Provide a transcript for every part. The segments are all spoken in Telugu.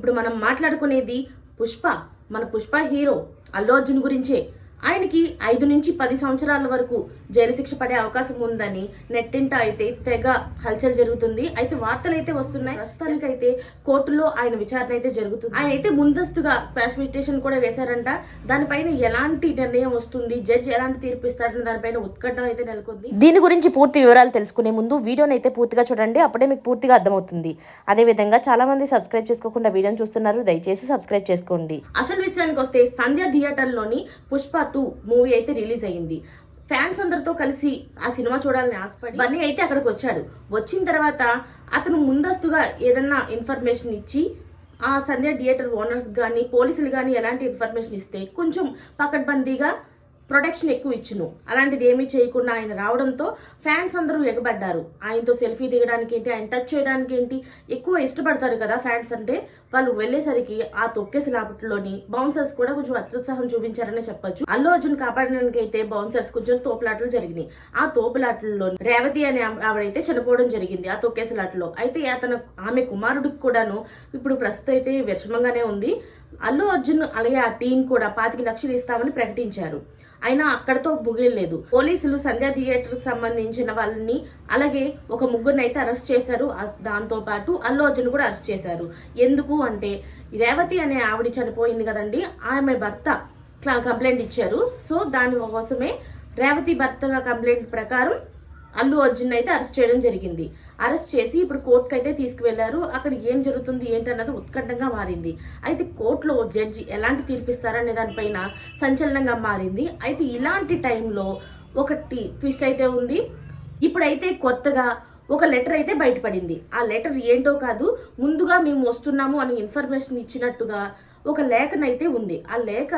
ఇప్పుడు మనం మాట్లాడుకునేది పుష్ప, మన పుష్ప హీరో అల్లు అర్జున్ గురించే. ఆయనకి 5 నుంచి 10 సంవత్సరాల వరకు జైలు శిక్ష పడే అవకాశం ఉందని నెట్టింట అయితే తెగ హల్చల్ జరుగుతుంది. అయితే వార్తలు అయితే వస్తున్నాయి. ప్రస్తుతానికైతే కోర్టులో ఆయన విచారణ అయితే జరుగుతుంది. ఆయన అయితే ముందస్తుగా క్వాష్ పిటిషన్ కూడా వేశారంట. దానిపైన ఎలాంటి నిర్ణయం వస్తుంది, జడ్జి ఎలాంటి తీర్పు ఇస్తాడని దానిపైన ఉత్కంఠ అయితే నెలకొంది. దీని గురించి పూర్తి వివరాలు తెలుసుకునే ముందు వీడియోని అయితే పూర్తిగా చూడండి, అప్పుడే మీకు పూర్తిగా అర్థమవుతుంది. అదే విధంగా చాలా మంది సబ్స్క్రైబ్ చేసుకోకుండా వీడియోని చూస్తున్నారు, దయచేసి సబ్స్క్రైబ్ చేసుకోండి. అసలు విషయానికి వస్తే సంధ్య థియేటర్ లోని పుష్ప 2 మూవీ అయితే రిలీజ్ అయ్యింది. ఫ్యాన్స్ అందరితో కలిసి ఆ సినిమా చూడాలని ఆశపడి బన్నీ అయితే అక్కడికి వచ్చాడు. వచ్చిన తర్వాత అతను ముందస్తుగా ఏదన్నా ఇన్ఫర్మేషన్ ఇచ్చి ఆ సంధ్య థియేటర్ ఓనర్స్ కానీ పోలీసులు కానీ ఎలాంటి ఇన్ఫర్మేషన్ ఇస్తే కొంచెం పకడ్బందీగా ప్రొటెక్షన్ ఎక్కువ ఇచ్చును. అలాంటిది ఏమీ చేయకుండా ఆయన రావడంతో ఫ్యాన్స్ అందరూ ఎగబడ్డారు. ఆయనతో సెల్ఫీ దిగడానికి ఏంటి, ఆయన టచ్ చేయడానికి ఏంటి, ఎక్కువ ఇష్టపడతారు కదా ఫ్యాన్స్ అంటే. వాళ్ళు వెళ్ళేసరికి ఆ తొక్కేసలాపట్లోని బౌన్సర్స్ కూడా కొంచెం అత్యుత్సాహం చూపించారనే చెప్పొచ్చు. అల్లు అర్జున్ కాపాడడానికి అయితే బౌన్సర్స్ కొంచెం తోపులాటలు జరిగినాయి. ఆ తోపులాటల్లో రేవతి అనే ఆవిడైతే చనిపోవడం జరిగింది ఆ తొక్కేసలాటలో. అయితే ఆమె కుమారుడికి కూడాను ఇప్పుడు ప్రస్తుతం అయితే విషమంగానే ఉంది. అల్లు అర్జున్ అలాగే ఆ టీం కూడా 25 లక్షలు ఇస్తామని ప్రకటించారు. అయినా అక్కడతో ముగిలేదు. పోలీసులు సంధ్య థియేటర్ కి సంబంధించిన వాళ్ళని అలాగే ఒక ముగ్గురిని అయితే అరెస్ట్ చేశారు. దాంతో పాటు అల్లు అర్జున్ కూడా అరెస్ట్ చేశారు. ఎందుకు అంటే రేవతి అనే ఆవిడ చనిపోయింది కదండి, ఆమె భర్త కంప్లైంట్ ఇచ్చారు. సో దాని కోసమే రేవతి భర్తగా కంప్లైంట్ ప్రకారం అల్లు అర్జున్ అయితే అరెస్ట్ చేయడం జరిగింది. అరెస్ట్ చేసి ఇప్పుడు కోర్టుకు అయితే తీసుకువెళ్లారు. అక్కడ ఏం జరుగుతుంది ఏంటన్నది ఉత్కంఠంగా మారింది. అయితే కోర్టులో జడ్జి ఎలాంటి తీర్పిస్తారనే దానిపైన సంచలనంగా మారింది. అయితే ఇలాంటి టైంలో ఒకటి ట్విస్ట్ అయితే ఉంది. ఇప్పుడైతే కొత్తగా ఒక లెటర్ అయితే బయటపడింది. ఆ లెటర్ ఏంటో కాదు, ముందుగా మేము వస్తున్నాము అని ఇన్ఫర్మేషన్ ఇచ్చినట్టుగా ఒక లేఖనైతే ఉంది. ఆ లేఖ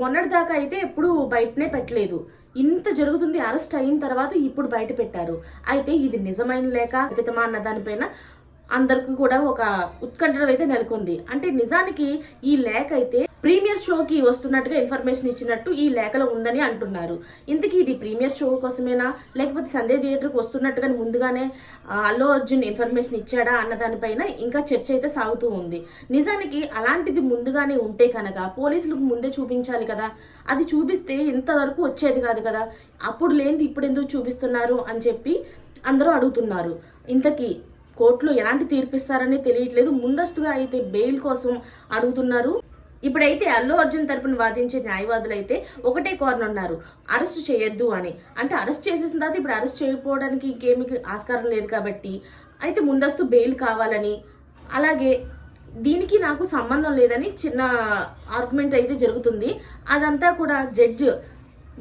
మొన్నటిదాకా అయితే ఎప్పుడు బయటనే పెట్టలేదు. ఇంత జరుగుతుంది అరెస్ట్ అయిన తర్వాత ఇప్పుడు బయట పెట్టారు. అయితే ఇది నిజమైన లేక కల్పితమా అన్న దానిపైన అందరికి కూడా ఒక ఉత్కంఠ అయితే నెలకొంది. అంటే నిజానికి ఈ లేఖ అయితే ప్రీమియర్ షోకి వస్తున్నట్టుగా ఇన్ఫర్మేషన్ ఇచ్చినట్టు ఈ లేఖలో ఉందని అంటున్నారు. ఇంతకీ ఇది ప్రీమియర్ షో కోసమేనా లేకపోతే సంధ్య థియేటర్కి వస్తున్నట్టుగా ముందుగానే అల్లు అర్జున్ ఇన్ఫర్మేషన్ ఇచ్చాడా అన్న దానిపైన ఇంకా చర్చ అయితే సాగుతూ ఉంది. నిజానికి అలాంటిది ముందుగానే ఉంటే కనుక పోలీసులకు ముందే చూపించాలి కదా. అది చూపిస్తే ఇంతవరకు వచ్చేది కాదు కదా. అప్పుడు లేనిది ఇప్పుడు ఎందుకు చూపిస్తున్నారు అని చెప్పి అందరూ అడుగుతున్నారు. ఇంతకీ కోర్టులో ఎలాంటి తీర్పిస్తారని తెలియట్లేదు. ముందస్తుగా అయితే బెయిల్ కోసం అడుగుతున్నారు. ఇప్పుడైతే అల్లు అర్జున్ తరపున వాదించే న్యాయవాదులు అయితే ఒకటే కోరనున్నారు, అరెస్ట్ చేయొద్దు అని. అంటే అరెస్ట్ చేసేసిన తర్వాత ఇప్పుడు అరెస్ట్ చేయకపోవడానికి ఇంకేమీ ఆస్కారం లేదు కాబట్టి అయితే ముందస్తు బెయిల్ కావాలని, అలాగే దీనికి నాకు సంబంధం లేదని చిన్న ఆర్గ్యుమెంట్ అయితే జరుగుతుంది. అదంతా కూడా జడ్జి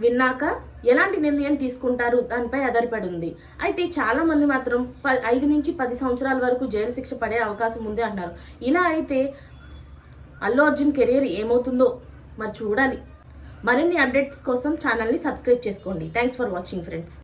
విన్నాక ఎలాంటి నిర్ణయం తీసుకుంటారు దానిపై ఆధారపడి ఉంది. అయితే చాలా మంది మాత్రం 5 నుంచి 10 సంవత్సరాల వరకు జైలు శిక్ష పడే అవకాశం ఉంది అన్నారు. ఇలా అయితే అల్లు అర్జున్ కెరీర్ ఏమవుతుందో మరి చూడాలి. మరిన్ని అప్డేట్స్ కోసం ఛానల్ని సబ్స్క్రైబ్ చేసుకోండి. Thanks for watching friends.